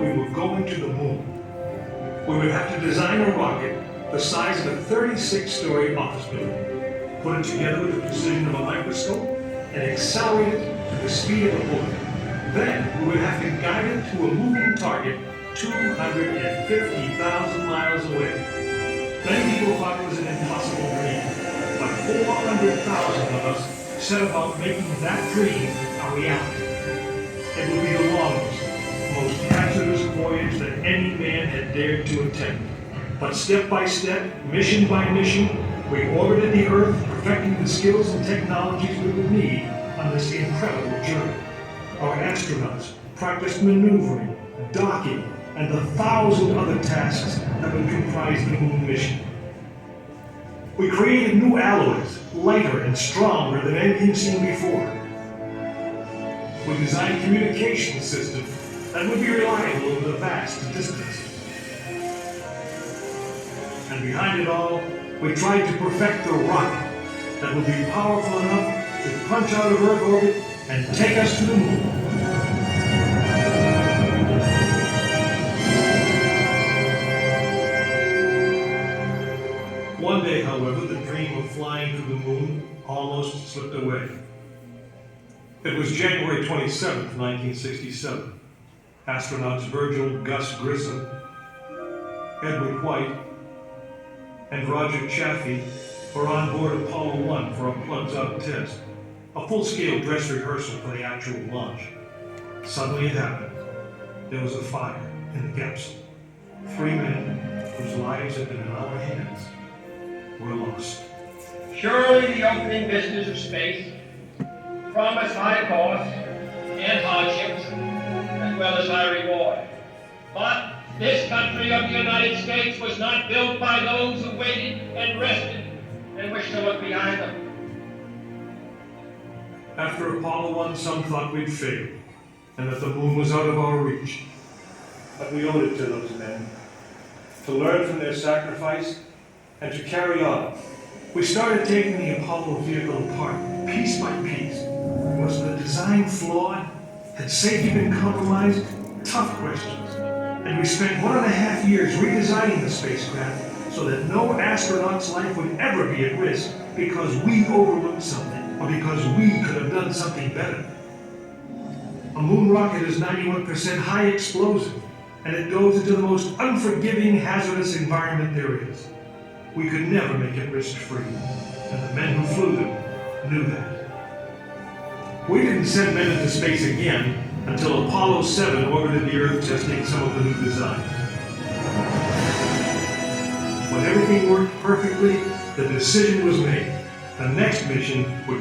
we were going to the moon. We would have to design a rocket the size of a 36-story office building, put it together with the precision of a microscope, and accelerate it to the speed of a bullet. Then we would have to guide it to a moving target 250,000 miles away. Many people thought it was an impossible dream, but 400,000 of us set about making that dream a reality. It would be the longest, most hazardous voyage that any man had dared to attempt. But step by step, mission by mission, we orbited the Earth, perfecting the skills and technologies we would need on this incredible journey. Our astronauts practiced maneuvering, docking, and the 1,000 other tasks that would comprise the moon mission. We created new alloys, lighter and stronger than anything seen before. We designed communication systems that would be reliable over the vast distances. And behind it all, we tried to perfect the rocket that would be powerful enough to punch out of Earth orbit and take us to the moon. One day, however, the dream of flying to the moon almost slipped away. It was January 27th, 1967. Astronauts Virgil Gus Grissom, Edward White, and Roger Chaffee were on board Apollo 1 for a plugs-out test, a full-scale dress rehearsal for the actual launch. Suddenly it happened. There was a fire in the capsule. 3 men whose lives had been in our hands were lost. Surely the opening business of space promised high costs and hardships as well as high reward. But this country of the United States was not built by those who waited and rested and wished to look behind them. After Apollo 1, some thought we'd failed and that the moon was out of our reach. But we owed it to those men to learn from their sacrifice and to carry on. We started taking the Apollo vehicle apart, piece by piece. Was the design flawed? Had safety been compromised? Tough questions. And we spent 1.5 years redesigning the spacecraft so that no astronaut's life would ever be at risk because we overlooked something or because we could have done something better. A moon rocket is 91% high explosive, and it goes into the most unforgiving, hazardous environment there is. We could never make it risk-free, and the men who flew them knew that. We didn't send men into space again until Apollo 7 orbited the Earth testing some of the new designs. When everything worked perfectly, the decision was made. The next mission would